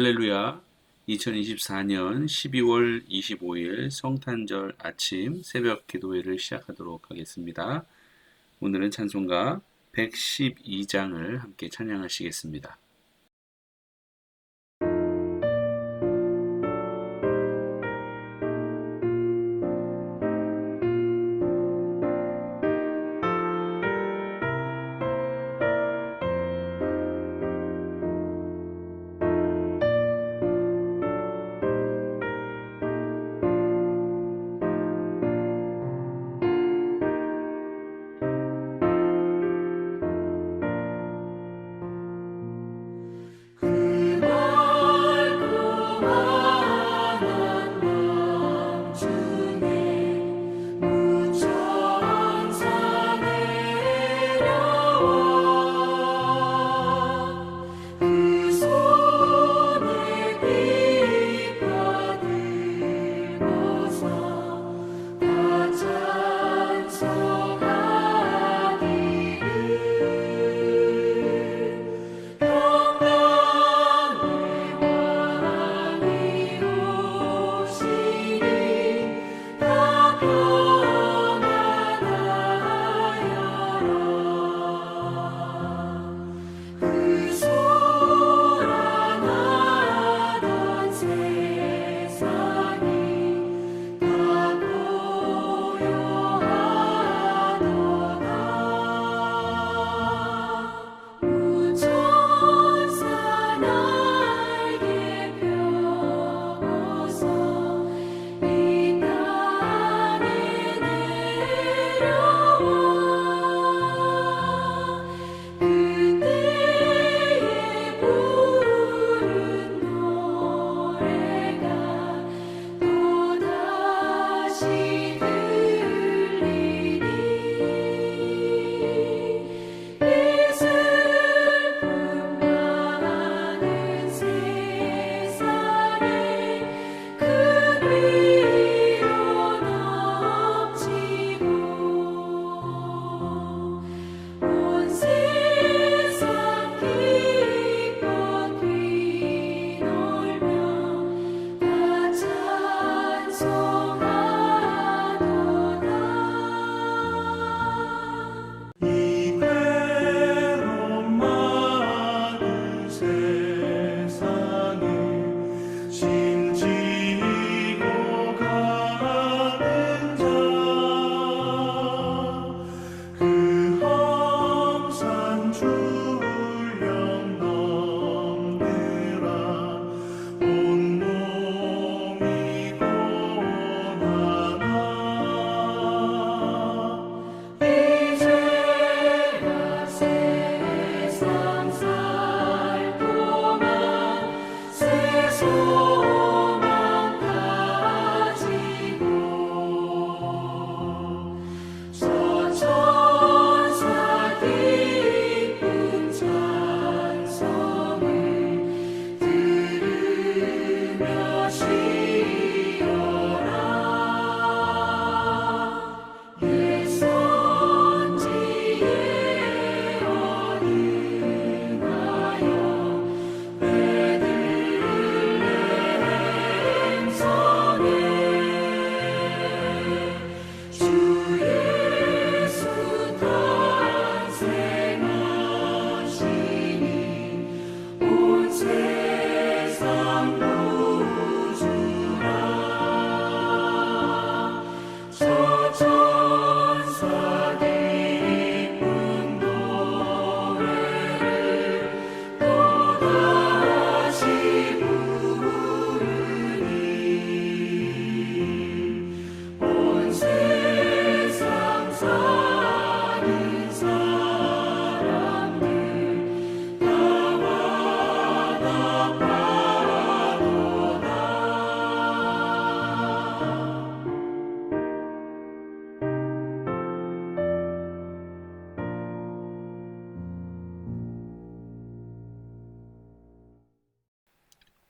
할렐루야. 2024년 12월 25일 성탄절 아침 새벽 기도회를 시작하도록 하겠습니다. 오늘은 찬송가 112장을 함께 찬양하시겠습니다.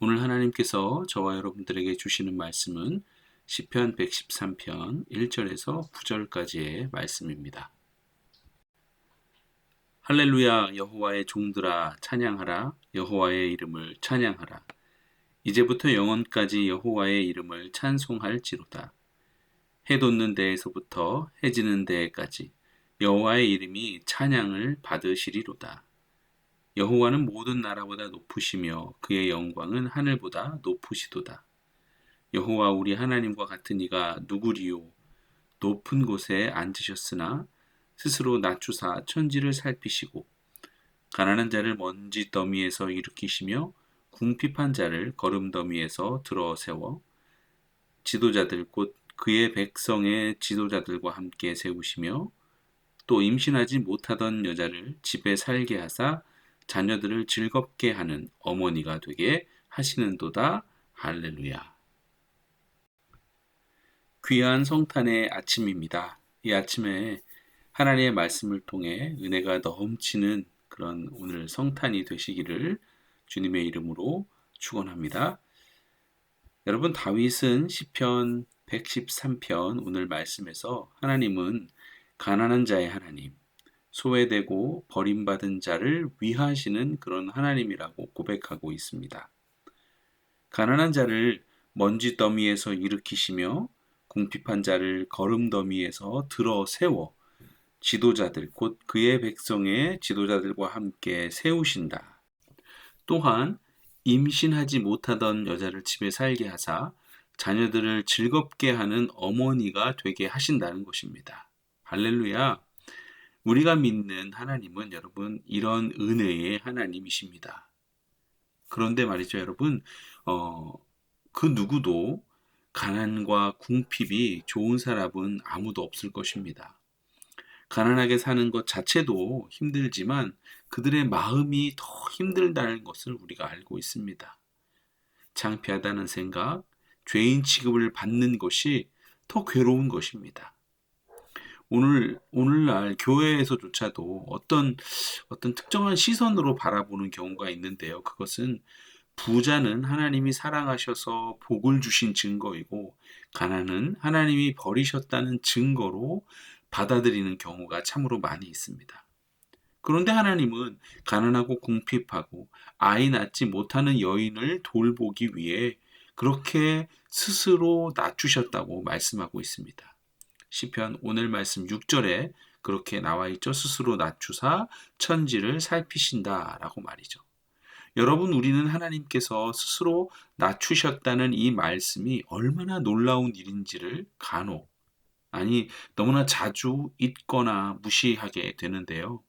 오늘 하나님께서 저와 여러분들에게 주시는 말씀은 시편 113편 1절에서 9절까지의 말씀입니다. 할렐루야. 여호와의 종들아 찬양하라. 여호와의 이름을 찬양하라. 이제부터 영원까지 여호와의 이름을 찬송할지로다. 해 돋는 데에서부터 해 지는 데까지 여호와의 이름이 찬양을 받으시리로다. 여호와는 모든 나라보다 높으시며 그의 영광은 하늘보다 높으시도다. 여호와 우리 하나님과 같은 이가 누구리요? 높은 곳에 앉으셨으나 스스로 낮추사 천지를 살피시고 가난한 자를 먼지 더미에서 일으키시며 궁핍한 자를 거름더미에서 들어 세워 지도자들 곧 그의 백성의 지도자들과 함께 세우시며 또 임신하지 못하던 여자를 집에 살게 하사 자녀들을 즐겁게 하는 어머니가 되게 하시는도다. 할렐루야. 귀한 성탄의 아침입니다. 이 아침에 하나님의 말씀을 통해 은혜가 넘치는 그런 오늘 성탄이 되시기를 주님의 이름으로 축원합니다. 여러분, 다윗은 시편 113편 오늘 말씀에서 하나님은 가난한 자의 하나님, 소외되고 버림받은 자를 위하시는 그런 하나님이라고 고백하고 있습니다. 가난한 자를 먼지 더미에서 일으키시며 궁핍한 자를 거름 더미에서 들어 세워 지도자들 곧 그의 백성의 지도자들과 함께 세우신다. 또한 임신하지 못하던 여자를 집에 살게 하사 자녀들을 즐겁게 하는 어머니가 되게 하신다는 것입니다. 할렐루야. 우리가 믿는 하나님은 여러분 이런 은혜의 하나님이십니다. 그런데 말이죠, 여러분, 그 누구도 가난과 궁핍이 좋은 사람은 아무도 없을 것입니다. 가난하게 사는 것 자체도 힘들지만 그들의 마음이 더 힘들다는 것을 우리가 알고 있습니다. 창피하다는 생각, 죄인 취급을 받는 것이 더 괴로운 것입니다. 오늘날 교회에서조차도 어떤 특정한 시선으로 바라보는 경우가 있는데요. 그것은 부자는 하나님이 사랑하셔서 복을 주신 증거이고 가난은 하나님이 버리셨다는 증거로 받아들이는 경우가 참으로 많이 있습니다. 그런데 하나님은 가난하고 궁핍하고 아이 낳지 못하는 여인을 돌보기 위해 그렇게 스스로 낮추셨다고 말씀하고 있습니다. 시편 오늘 말씀 6절에 그렇게 나와 있죠. 스스로 낮추사 천지를 살피신다라고 말이죠. 여러분, 우리는 하나님께서 스스로 낮추셨다는 이 말씀이 얼마나 놀라운 일인지를 간혹, 아니 너무나 자주 잊거나 무시하게 되는데요.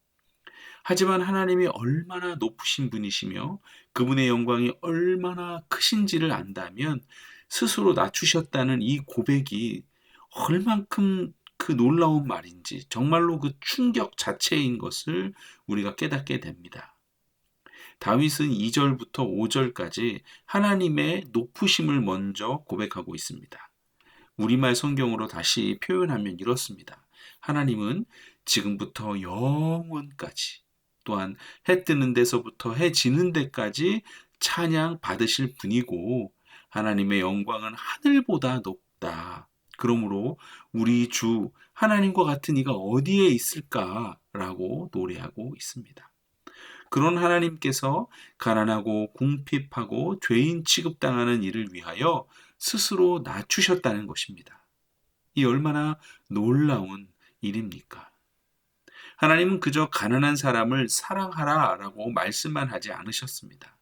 하지만 하나님이 얼마나 높으신 분이시며 그분의 영광이 얼마나 크신지를 안다면 스스로 낮추셨다는 이 고백이 얼만큼 그 놀라운 말인지 정말로 그 충격 자체인 것을 우리가 깨닫게 됩니다. 다윗은 2절부터 5절까지 하나님의 높으심을 먼저 고백하고 있습니다. 우리말 성경으로 다시 표현하면 이렇습니다. 하나님은 지금부터 영원까지 또한 해 뜨는 데서부터 해 지는 데까지 찬양 받으실 분이고 하나님의 영광은 하늘보다 높다. 그러므로 우리 주 하나님과 같은 이가 어디에 있을까라고 노래하고 있습니다. 그런 하나님께서 가난하고 궁핍하고 죄인 취급당하는 이를 위하여 스스로 낮추셨다는 것입니다. 이 얼마나 놀라운 일입니까? 하나님은 그저 가난한 사람을 사랑하라 라고 말씀만 하지 않으셨습니다.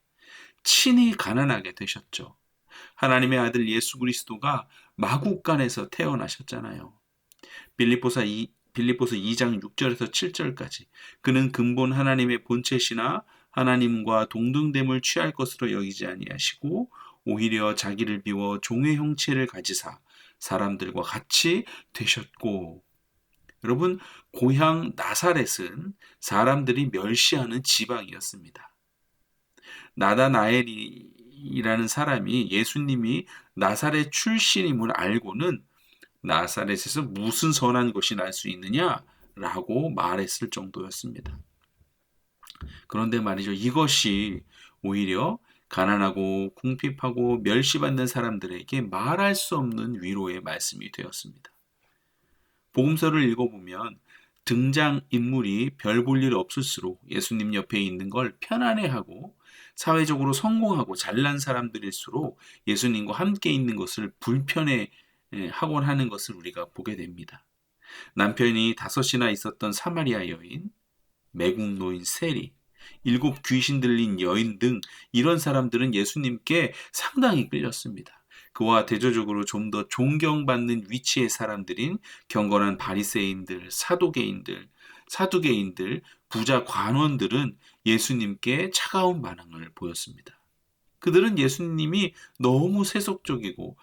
친히 가난하게 되셨죠. 하나님의 아들 예수 그리스도가 마국간에서 태어나셨잖아요. 빌립보서 2장 6절에서 7절까지 그는 근본 하나님의 본체시나 하나님과 동등됨을 취할 것으로 여기지 아니하시고 오히려 자기를 비워 종의 형체를 가지사 사람들과 같이 되셨고, 여러분, 고향 나사렛은 사람들이 멸시하는 지방이었습니다. 나다나엘이라는 사람이 예수님이 나사렛 출신임을 알고는 나사렛에서 무슨 선한 것이 날 수 있느냐라고 말했을 정도였습니다. 그런데 말이죠, 이것이 오히려 가난하고 궁핍하고 멸시받는 사람들에게 말할 수 없는 위로의 말씀이 되었습니다. 복음서를 읽어보면 등장인물이 별 볼 일 없을수록 예수님 옆에 있는 걸 편안해하고 사회적으로 성공하고 잘난 사람들일수록 예수님과 함께 있는 것을 불편해 하곤 하는 것을 우리가 보게 됩니다. 남편이 5이나 있었던 사마리아 여인, 매국 노인 세리, 7 귀신 들린 여인 등 이런 사람들은 예수님께 상당히 끌렸습니다. 그와 대조적으로 좀 더 존경받는 위치의 사람들인 경건한 바리새인들, 사두개인들, 부자 관원들은 예수님께 차가운 반응을 보였습니다. 그들은 예수님이 너무 세속적이고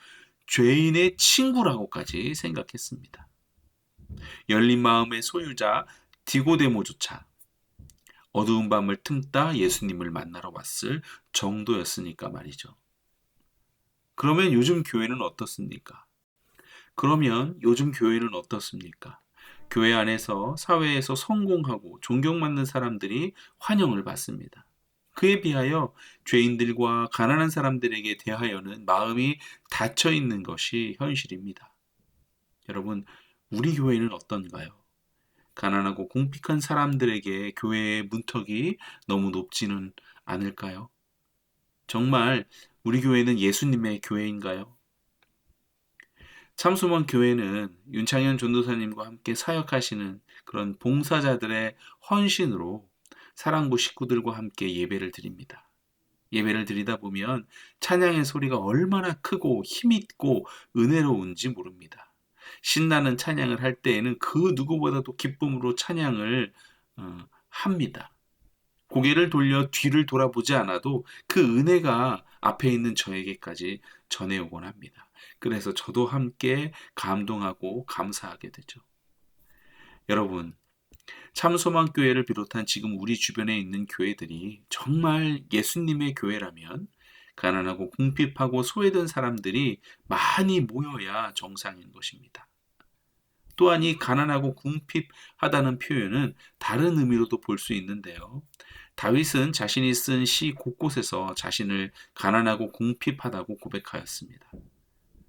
죄인의 친구라고까지 생각했습니다. 열린 마음의 소유자 디고데모조차 어두운 밤을 틈타 예수님을 만나러 왔을 정도였으니까 말이죠. 그러면 요즘 교회는 어떻습니까? 교회 안에서 사회에서 성공하고 존경받는 사람들이 환영을 받습니다. 그에 비하여 죄인들과 가난한 사람들에게 대하여는 마음이 닫혀 있는 것이 현실입니다. 여러분, 우리 교회는 어떤가요? 가난하고 궁핍한 사람들에게 교회의 문턱이 너무 높지는 않을까요? 정말 우리 교회는 예수님의 교회인가요? 참소만 교회는 윤창현 전도사님과 함께 사역하시는 그런 봉사자들의 헌신으로 사랑부 식구들과 함께 예배를 드립니다. 예배를 드리다 보면 찬양의 소리가 얼마나 크고 힘있고 은혜로운지 모릅니다. 신나는 찬양을 할 때에는 그 누구보다도 기쁨으로 찬양을 합니다. 고개를 돌려 뒤를 돌아보지 않아도 그 은혜가 앞에 있는 저에게까지 전해오곤 합니다. 그래서 저도 함께 감동하고 감사하게 되죠. 여러분, 참소망교회를 비롯한 지금 우리 주변에 있는 교회들이 정말 예수님의 교회라면 가난하고 궁핍하고 소외된 사람들이 많이 모여야 정상인 것입니다. 또한 이 가난하고 궁핍하다는 표현은 다른 의미로도 볼 수 있는데요. 다윗은 자신이 쓴 시 곳곳에서 자신을 가난하고 궁핍하다고 고백하였습니다.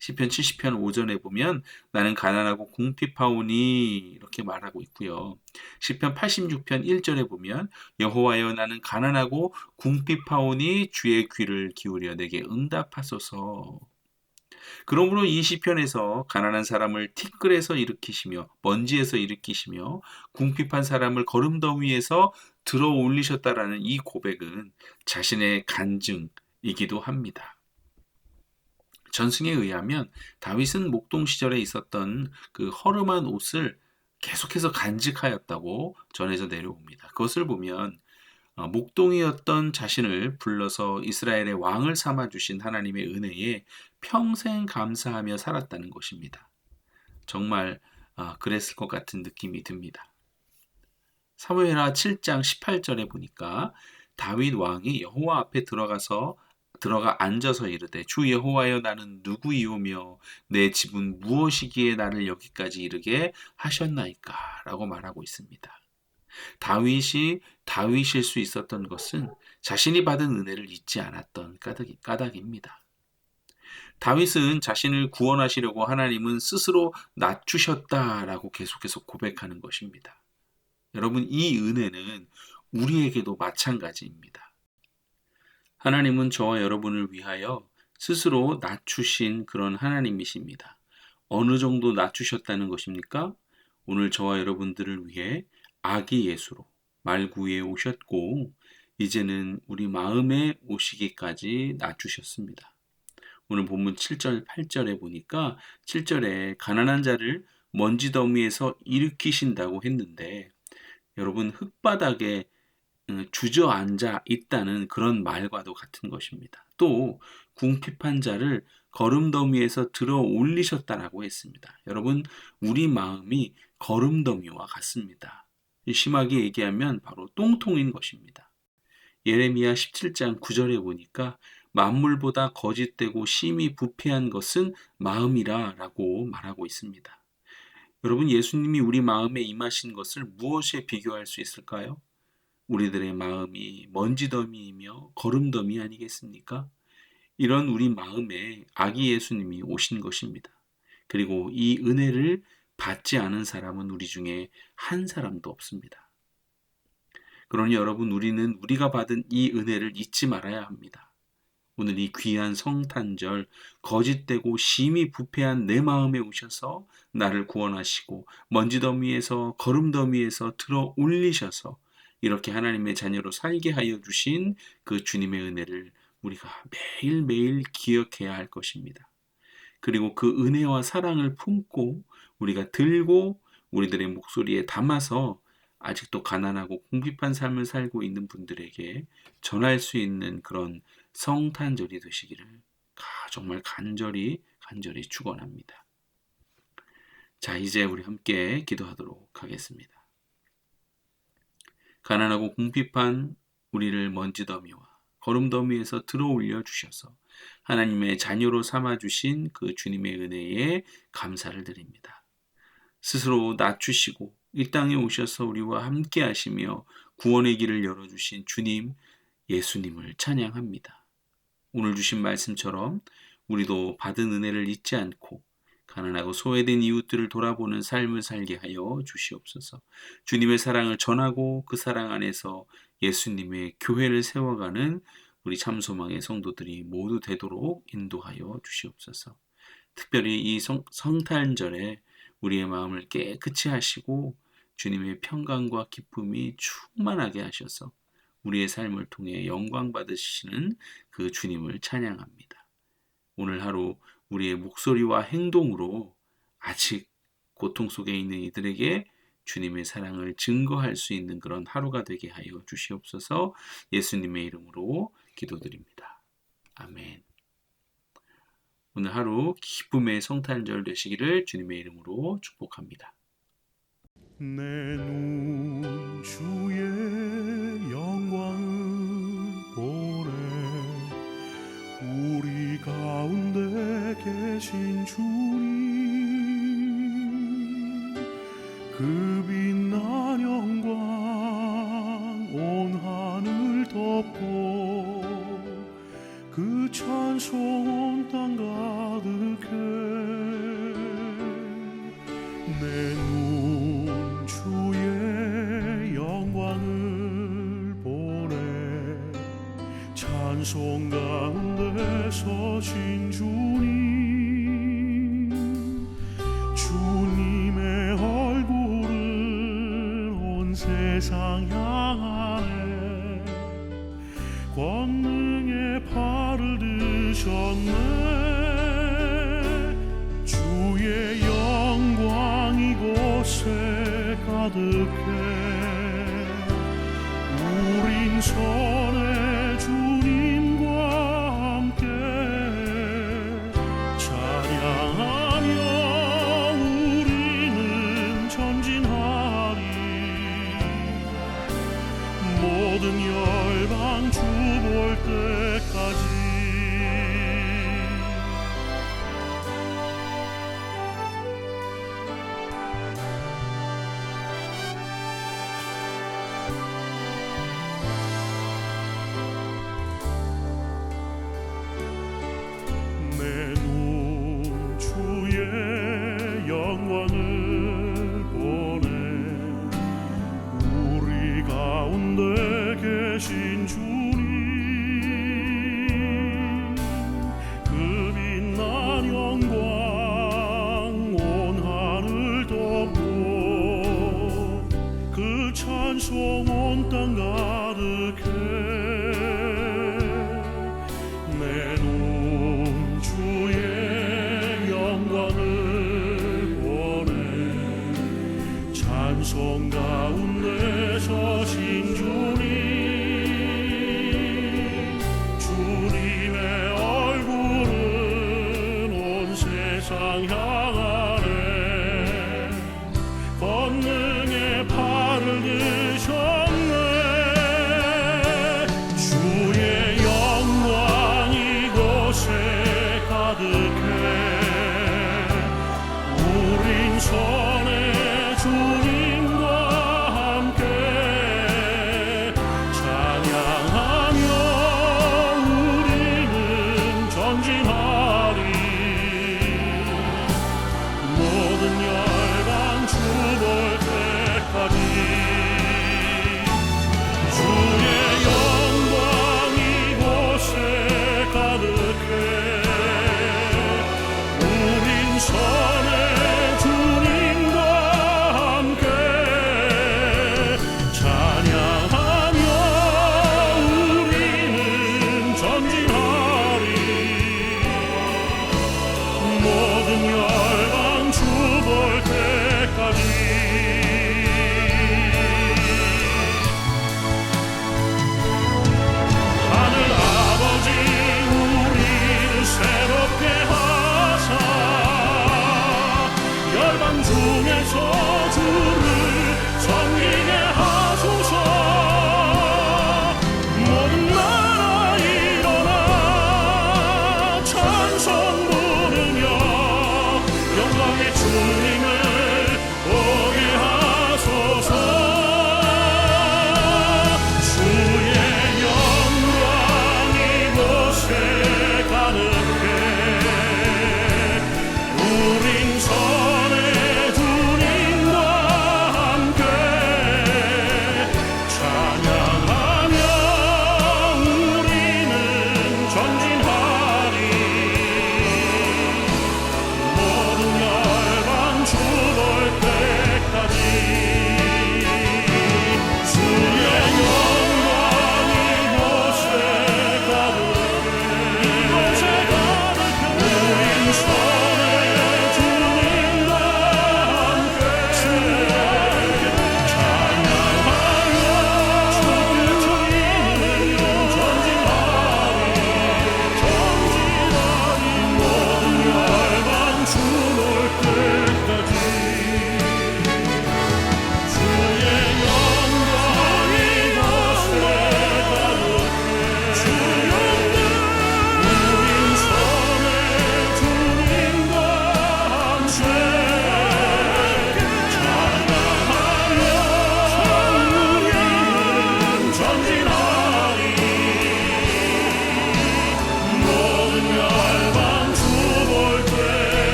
시편 70편 5절에 보면 나는 가난하고 궁핍하오니 이렇게 말하고 있고요. 시편 86편 1절에 보면 여호와여 나는 가난하고 궁핍하오니 주의 귀를 기울여 내게 응답하소서. 그러므로 이 시편에서 가난한 사람을 티끌에서 일으키시며 먼지에서 일으키시며 궁핍한 사람을 거름더위에서 들어 올리셨다라는 이 고백은 자신의 간증이기도 합니다. 전승에 의하면 다윗은 목동 시절에 있었던 그 허름한 옷을 계속해서 간직하였다고 전해져 내려옵니다. 그것을 보면 목동이었던 자신을 불러서 이스라엘의 왕을 삼아 주신 하나님의 은혜에 평생 감사하며 살았다는 것입니다. 정말 그랬을 것 같은 느낌이 듭니다. 사무엘하 7장 18절에 보니까 다윗 왕이 여호와 앞에 들어가 앉아서 이르되 주 여호와여 나는 누구이오며 내 집은 무엇이기에 나를 여기까지 이르게 하셨나이까 라고 말하고 있습니다. 다윗이 다윗일 수 있었던 것은 자신이 받은 은혜를 잊지 않았던 까닭입니다. 다윗은 자신을 구원하시려고 하나님은 스스로 낮추셨다라고 계속해서 고백하는 것입니다. 여러분, 이 은혜는 우리에게도 마찬가지입니다. 하나님은 저와 여러분을 위하여 스스로 낮추신 그런 하나님이십니다. 어느 정도 낮추셨다는 것입니까? 오늘 저와 여러분들을 위해 아기 예수로 말구에 오셨고 이제는 우리 마음에 오시기까지 낮추셨습니다. 오늘 본문 7절 8절에 보니까 7절에 가난한 자를 먼지 더미에서 일으키신다고 했는데 여러분 흙바닥에 주저앉아 있다는 그런 말과도 같은 것입니다. 또 궁핍한 자를 거름더미에서 들어 올리셨다라고 했습니다. 여러분 우리 마음이 거름더미와 같습니다. 심하게 얘기하면 바로 똥통인 것입니다. 예레미야 17장 9절에 보니까 만물보다 거짓되고 심히 부패한 것은 마음이라 라고 말하고 있습니다. 여러분 예수님이 우리 마음에 임하신 것을 무엇에 비교할 수 있을까요? 우리들의 마음이 먼지더미이며 거름더미 아니겠습니까? 이런 우리 마음에 아기 예수님이 오신 것입니다. 그리고 이 은혜를 받지 않은 사람은 우리 중에 한 사람도 없습니다. 그러니 여러분, 우리는 우리가 받은 이 은혜를 잊지 말아야 합니다. 오늘 이 귀한 성탄절, 거짓되고 심히 부패한 내 마음에 오셔서 나를 구원하시고 먼지더미에서 거름더미에서 들어 올리셔서 이렇게 하나님의 자녀로 살게 하여 주신 그 주님의 은혜를 우리가 매일매일 기억해야 할 것입니다. 그리고 그 은혜와 사랑을 품고 우리가 들고 우리들의 목소리에 담아서 아직도 가난하고 궁핍한 삶을 살고 있는 분들에게 전할 수 있는 그런 성탄절이 되시기를 정말 간절히 축원합니다. 자, 이제 우리 함께 기도하도록 하겠습니다. 가난하고 궁핍한 우리를 먼지더미와 거름더미에서 들어올려 주셔서 하나님의 자녀로 삼아주신 그 주님의 은혜에 감사를 드립니다. 스스로 낮추시고 이 땅에 오셔서 우리와 함께 하시며 구원의 길을 열어주신 주님, 예수님을 찬양합니다. 오늘 주신 말씀처럼 우리도 받은 은혜를 잊지 않고 가난하고 소외된 이웃들을 돌아보는 삶을 살게 하여 주시옵소서. 주님의 사랑을 전하고 그 사랑 안에서 예수님의 교회를 세워가는 우리 참소망의 성도들이 모두 되도록 인도하여 주시옵소서. 특별히 이 성탄절에 우리의 마음을 깨끗이 하시고 주님의 평강과 기쁨이 충만하게 하셔서 우리의 삶을 통해 영광 받으시는 그 주님을 찬양합니다. 오늘 하루 우리의 목소리와 행동으로 아직 고통 속에 있는 이들에게 주님의 사랑을 증거할 수 있는 그런 하루가 되게 하여 주시옵소서. 예수님의 이름으로 기도드립니다. 아멘. 오늘 하루 기쁨의 성탄절 되시기를 주님의 이름으로 축복합니다. 내 눈 주의 영광을 보래. 우리 가운데 계신 주님, 그 빛난 영광 온 하늘 덮고 그 찬송 온 땅 가득해. 내 눈 주의 영광을 보내. 찬송 가운데 서신 주님, 주님의 얼굴을 온 세상 향하네. 권능의 팔을 드셨네. 주의 영광 이곳에 가득해. 우린 선의 주님과 함께 찬양하며 우리는 전진하리. 모든 열방 주 볼 때까지. 내 눈 주의 영광을 보내. 우리 가운데 계신 주님, 그 빛난 영광 온 하늘 덮고 그 찬송 온 땅 가득해.